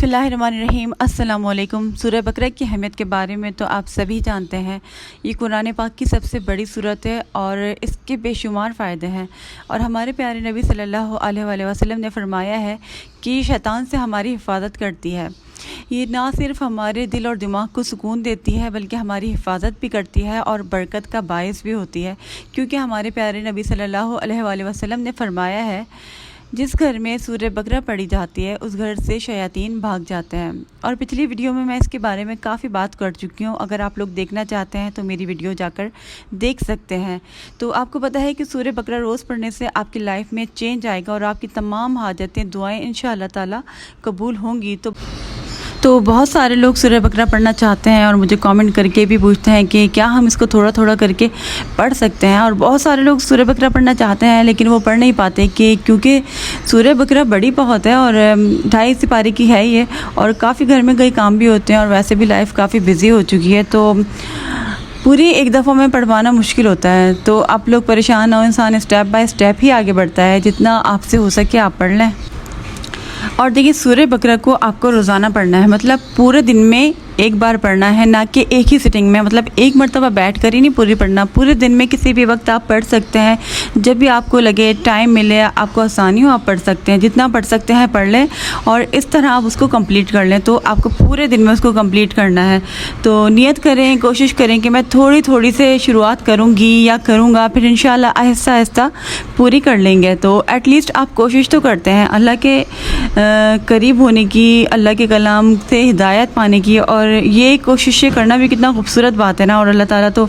بسم اللہ الرحمن الرحیم۔ السلام علیکم۔ سورہ بقرہ کی اہمیت کے بارے میں تو آپ سبھی جانتے ہیں، یہ قرآن پاک کی سب سے بڑی سورت ہے اور اس کے بے شمار فائدے ہیں، اور ہمارے پیارے نبی صلی اللہ علیہ وآلہ وسلم نے فرمایا ہے کہ یہ شیطان سے ہماری حفاظت کرتی ہے۔ یہ نہ صرف ہمارے دل اور دماغ کو سکون دیتی ہے بلکہ ہماری حفاظت بھی کرتی ہے اور برکت کا باعث بھی ہوتی ہے، کیونکہ ہمارے پیارے نبی صلی اللہ علیہ وآلہ وسلم نے فرمایا ہے جس گھر میں سورہ بقرہ پڑھی جاتی ہے اس گھر سے شیاطین بھاگ جاتے ہیں۔ اور پچھلی ویڈیو میں اس کے بارے میں کافی بات کر چکی ہوں، اگر آپ لوگ دیکھنا چاہتے ہیں تو میری ویڈیو جا کر دیکھ سکتے ہیں۔ تو آپ کو پتہ ہے کہ سورہ بقرہ روز پڑھنے سے آپ کی لائف میں چینج آئے گا اور آپ کی تمام حاجتیں دعائیں انشاءاللہ تعالی قبول ہوں گی۔ تو بہت سارے لوگ سورہ بقرہ پڑھنا چاہتے ہیں اور مجھے کامنٹ کر کے بھی پوچھتے ہیں کہ کیا ہم اس کو تھوڑا تھوڑا کر کے پڑھ سکتے ہیں، اور بہت سارے لوگ سورہ بقرہ پڑھنا چاہتے ہیں لیکن وہ پڑھ نہیں پاتے کیونکہ سورہ بقرہ بڑی بہت ہے اور 2.5 سپارے کی ہے یہ، اور کافی گھر میں کئی کام بھی ہوتے ہیں اور ویسے بھی لائف کافی بزی ہو چکی ہے، تو پوری ایک دفعہ میں پڑھوانا مشکل ہوتا ہے۔ تو آپ لوگ پریشان نہ ہو، انسان اسٹیپ بائی اسٹیپ ہی آگے بڑھتا ہے، جتنا آپ سے ہو سکے آپ پڑھ لیں۔ اور دیکھیے سورہ بقرہ کو آپ کو روزانہ پڑھنا ہے، مطلب پورے دن میں ایک بار پڑھنا ہے، نہ کہ ایک ہی سٹنگ میں، مطلب ایک مرتبہ بیٹھ کر ہی نہیں پوری پڑھنا، پورے دن میں کسی بھی وقت آپ پڑھ سکتے ہیں، جب بھی آپ کو لگے ٹائم ملے آپ کو آسانی ہو آپ پڑھ سکتے ہیں، جتنا پڑھ سکتے ہیں پڑھ لیں اور اس طرح آپ اس کو کمپلیٹ کر لیں۔ تو آپ کو پورے دن میں اس کو کمپلیٹ کرنا ہے، تو نیت کریں، کوشش کریں کہ میں تھوڑی تھوڑی سے شروعات کروں گی یا کروں گا، پھر انشاءاللہ آہستہ آہستہ پوری کر لیں گے۔ تو ایٹ لیسٹ آپ کوشش تو کرتے ہیں اللہ کے قریب ہونے کی، اللہ کے کلام سے ہدایت پانے کی، اور یہ کوششیں کرنا بھی کتنا خوبصورت بات ہے نا، اور اللہ تعالیٰ تو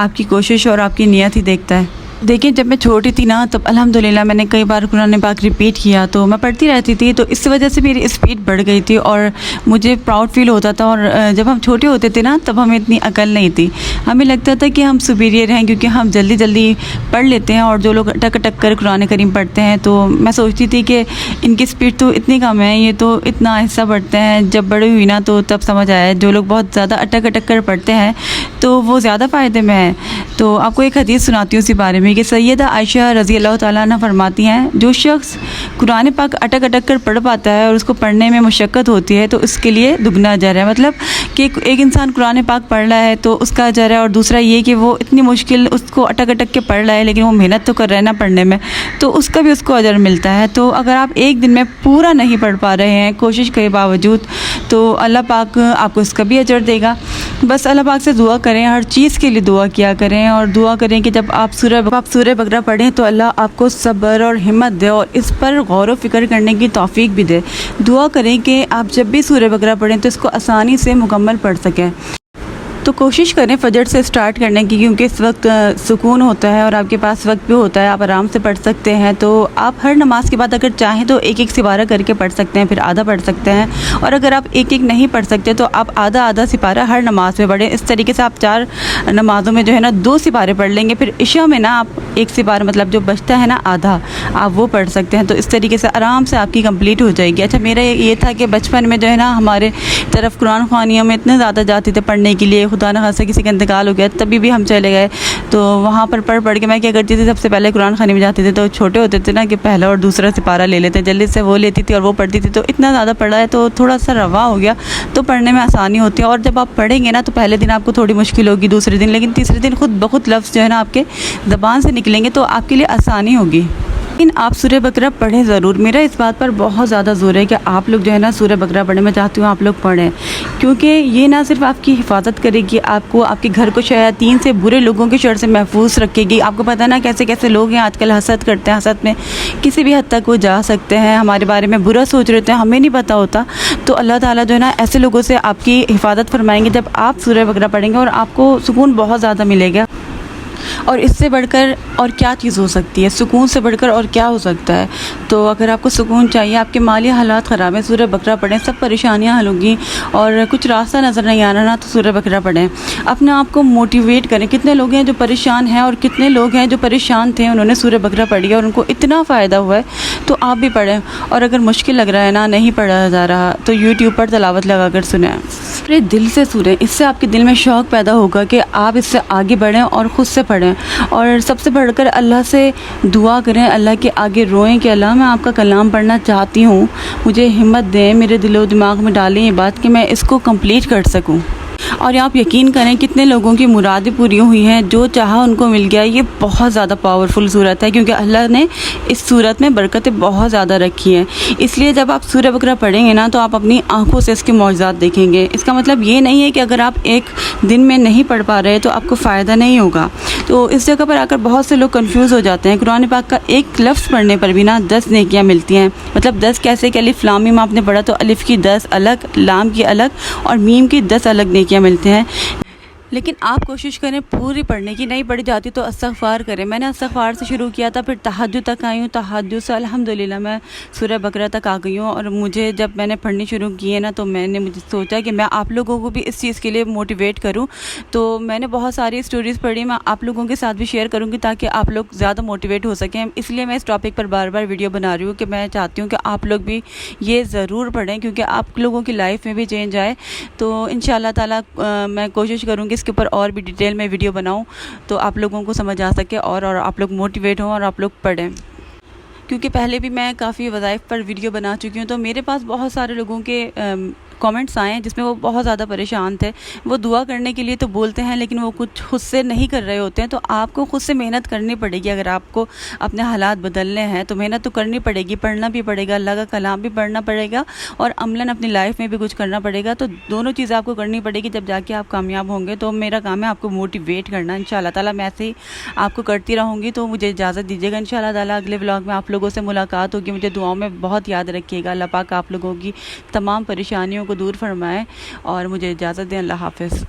آپ کی کوشش اور آپ کی نیت ہی دیکھتا ہے۔ دیکھیں جب میں چھوٹی تھی نا تب الحمدللہ میں نے کئی بار قرآن پاک ریپیٹ کیا، تو میں پڑھتی رہتی تھی، تو اس وجہ سے میری اسپیڈ بڑھ گئی تھی اور مجھے پراؤڈ فیل ہوتا تھا۔ اور جب ہم چھوٹے ہوتے تھے نا تب ہمیں اتنی عقل نہیں تھی، ہمیں لگتا تھا کہ ہم سپیریئر ہیں کیونکہ ہم جلدی جلدی پڑھ لیتے ہیں، اور جو لوگ اٹک اٹک کر قرآن کریم پڑھتے ہیں تو میں سوچتی تھی کہ ان کی اسپیڈ تو اتنی کم ہے، یہ تو اتنا آہستہ پڑھتے ہیں۔ جب بڑی ہوئی نا تو تب سمجھ آیا جو لوگ بہت زیادہ اٹک اٹک کر پڑھتے ہیں تو وہ زیادہ فائدے میں ہیں۔ تو آپ کو ایک حدیث سناتی ہوں اسی بارے میں کہ سیدہ عائشہ رضی اللہ تعالیٰ عنہ فرماتی ہیں جو شخص قرآن پاک اٹک اٹک کر پڑھ پاتا ہے اور اس کو پڑھنے میں مشقت ہوتی ہے تو اس کے لیے دگنا اجر ہے، مطلب کہ ایک انسان قرآن پاک پڑھ رہا ہے تو اس کا اجر ہے، اور دوسرا یہ کہ وہ اتنی مشکل اس کو اٹک اٹک کے پڑھ رہا ہے لیکن وہ محنت تو کر رہا ہے نا پڑھنے میں، تو اس کا بھی اس کو اجر ملتا ہے۔ تو اگر آپ ایک دن میں پورا نہیں پڑھ پا رہے ہیں کوشش کے باوجود تو اللہ پاک آپ کو اس کا بھی اجر دے گا۔ بس اللہ پاک سے دعا کریں، ہر چیز کے لیے دعا کیا کریں، اور دعا کریں کہ جب آپ سورہ بقرہ پڑھیں تو اللہ آپ کو صبر اور ہمت دے اور اس پر غور و فکر کرنے کی توفیق بھی دے۔ دعا کریں کہ آپ جب بھی سورہ بقرہ پڑھیں تو اس کو آسانی سے مکمل پڑھ سکیں۔ تو کوشش کریں فجر سے سٹارٹ کرنے کی، کیونکہ اس وقت سکون ہوتا ہے اور آپ کے پاس وقت بھی ہوتا ہے، آپ آرام سے پڑھ سکتے ہیں۔ تو آپ ہر نماز کے بعد اگر چاہیں تو ایک ایک سپارہ کر کے پڑھ سکتے ہیں، پھر آدھا پڑھ سکتے ہیں، اور اگر آپ ایک ایک نہیں پڑھ سکتے تو آپ آدھا آدھا سپارہ ہر نماز میں پڑھیں۔ اس طریقے سے آپ 4 نمازوں میں جو ہے نا 2 سپارے پڑھ لیں گے، پھر عشاء میں نا آپ ایک سپارہ مطلب جو بچتا ہے نا آدھا آپ وہ پڑھ سکتے ہیں۔ تو اس طریقے سے آرام سے آپ کی کمپلیٹ ہو جائے گی۔ اچھا میرا یہ تھا کہ بچپن میں جو ہے نا ہمارے طرف قرآن خوانیوں میں اتنے زیادہ جاتے تھے پڑھنے کے لیے، خدا نہ خاصہ کسی کا انتقال ہو گیا تبھی بھی ہم چلے گئے، تو وہاں پر پڑھ کے میں کیا کرتی تھی، سب سے پہلے قرآن خوانی میں جاتے تھے تو چھوٹے ہوتے تھے نا کہ پہلا اور دوسرا سپارہ لے لیتے، جلدی سے وہ لیتی تھی اور وہ پڑھتی تھی، تو اتنا زیادہ پڑھا ہے تو تھوڑا سا روا ہو گیا، تو پڑھنے میں آسانی ہوتی ہے۔ اور جب آپ پڑھیں گے نا تو پہلے دن آپ کو تھوڑی مشکل ہوگی، دوسرے دن، لیکن تیسرے دن خود بخود لفظ جو ہے نا آپ کے زبان سے نکلیں گے تو آپ کے لیے آسانی ہوگی۔ لیکن آپ سورہ بقرہ پڑھیں ضرور، میرا اس بات پر بہت زیادہ زور ہے کہ آپ لوگ جو ہے نا سورہ بقرہ پڑھیں، میں چاہتی ہوں آپ لوگ پڑھیں، کیونکہ یہ نہ صرف آپ کی حفاظت کرے گی، آپ کو آپ کے گھر کو شیاطین سے، برے لوگوں کے شر سے محفوظ رکھے گی۔ آپ کو پتہ نا کیسے کیسے لوگ ہیں آج کل حسد کرتے ہیں، حسد میں کسی بھی حد تک وہ جا سکتے ہیں، ہمارے بارے میں برا سوچ رہے ہوتے ہیں، ہمیں نہیں پتہ ہوتا، تو اللہ تعالیٰ جو ہے نا ایسے لوگوں سے آپ کی حفاظت فرمائیں گے جب آپ سورہ بقرہ پڑھیں گے، اور آپ کو سکون بہت زیادہ ملے گا۔ اور اس سے بڑھ کر اور کیا چیز ہو سکتی ہے، سکون سے بڑھ کر اور کیا ہو سکتا ہے۔ تو اگر آپ کو سکون چاہیے، آپ کے مالی حالات خراب ہیں، سورہ بقرہ پڑھیں، سب پریشانیاں حل ہوں گی، اور کچھ راستہ نظر نہیں آ رہا نا تو سورہ بقرہ پڑھیں، اپنے آپ کو موٹیویٹ کریں۔ کتنے لوگ ہیں جو پریشان ہیں اور کتنے لوگ ہیں جو پریشان تھے، انہوں نے سورہ بقرہ پڑھی اور ان کو اتنا فائدہ ہوا ہے، تو آپ بھی پڑھیں۔ اور اگر مشکل لگ رہا ہے نا، نہیں پڑھا جا رہا، تو یوٹیوب پر تلاوت لگا کر سنیں، اپنے دل سے سنیں، اس سے آپ کے دل میں شوق پیدا ہوگا کہ آپ اس سے آگے بڑھیں اور خود سے پڑھیں، اور سب سے بڑھ کر اللہ سے دعا کریں، اللہ کے آگے روئیں کہ اللہ میں آپ کا کلام پڑھنا چاہتی ہوں، مجھے ہمت دیں، میرے دل و دماغ میں ڈالیں یہ بات کہ میں اس کو کمپلیٹ کر سکوں۔ اور آپ یقین کریں کتنے لوگوں کی مرادیں پوری ہوئی ہیں، جو چاہا ان کو مل گیا۔ یہ بہت زیادہ پاورفل صورت ہے، کیونکہ اللہ نے اس صورت میں برکتیں بہت زیادہ رکھی ہیں۔ اس لیے جب آپ سورہ بقرہ پڑھیں گے نا تو آپ اپنی آنکھوں سے اس کے معجزات دیکھیں گے۔ اس کا مطلب یہ نہیں ہے کہ اگر آپ ایک دن میں نہیں پڑھ پا رہے تو آپ کو فائدہ نہیں ہوگا۔ تو اس جگہ پر آ کر بہت سے لوگ کنفیوز ہو جاتے ہیں۔ قرآن پاک کا ایک لفظ پڑھنے پر بھی نا 10 نیکیاں ملتی ہیں۔ مطلب 10 کیسے کہ الف لام میم آپ نے پڑھا تو الف کی 10 الگ، لام کی الگ اور میم کی 10 الگ نیکیاں ملتے ہیں۔ لیکن آپ کوشش کریں پوری پڑھنے کی، نہیں پڑھی جاتی تو استغفار کریں۔ میں نے استغفار سے شروع کیا تھا، پھر تہجد تک آئی ہوں، تہجد سے الحمدللہ میں سورہ بقرہ تک آ گئی ہوں۔ اور مجھے جب میں نے پڑھنی شروع کی ہے نا تو میں نے سوچا کہ میں آپ لوگوں کو بھی اس چیز کے لیے موٹیویٹ کروں، تو میں نے بہت ساری سٹوریز پڑھی، میں آپ لوگوں کے ساتھ بھی شیئر کروں گی تاکہ آپ لوگ زیادہ موٹیویٹ ہو سکیں۔ اس لیے میں اس ٹاپک پر بار بار ویڈیو بنا رہی ہوں کہ میں چاہتی ہوں کہ آپ لوگ بھی یہ ضرور پڑھیں، کیونکہ آپ لوگوں کی لائف میں بھی چینج آئے۔ تو انشاءاللہ تعالیٰ میں کوشش کروں گی اس کے اوپر اور بھی ڈیٹیل میں ویڈیو بناؤں تو آپ لوگوں کو سمجھ آ سکے اور آپ لوگ موٹیویٹ ہوں اور آپ لوگ پڑھیں۔ کیونکہ پہلے بھی میں کافی وظائف پر ویڈیو بنا چکی ہوں، تو میرے پاس بہت سارے لوگوں کے کامنٹس آئے ہیں جس میں وہ بہت زیادہ پریشان تھے۔ وہ دعا کرنے کے لیے تو بولتے ہیں لیکن وہ کچھ خود سے نہیں کر رہے ہوتے ہیں، تو آپ کو خود سے محنت کرنی پڑے گی۔ اگر آپ کو اپنے حالات بدلنے ہیں تو محنت تو کرنی پڑے گی، پڑھنا بھی پڑے گا، اللہ کا کلام بھی پڑھنا پڑے گا اور عملاً اپنی لائف میں بھی کچھ کرنا پڑے گا۔ تو دونوں چیزیں آپ کو کرنی پڑے گی، جب جا کے آپ کامیاب ہوں گے۔ تو میرا کام ہے آپ کو موٹیویٹ کرنا، انشاءاللہ تعالیٰ میں ایسے ہی آپ کو کرتی رہوں گی۔ تو مجھے اجازت دیجیے گا، انشاءاللہ تعالیٰ اگلے ولاگ میں آپ لوگوں سے ملاقات ہوگی۔ مجھے دعاؤں میں بہت یاد رکھیے گا۔ اللہ پاک آپ لوگوں کی تمام پریشانیوں کو دور فرمائے اور مجھے اجازت دیں۔ اللہ حافظ۔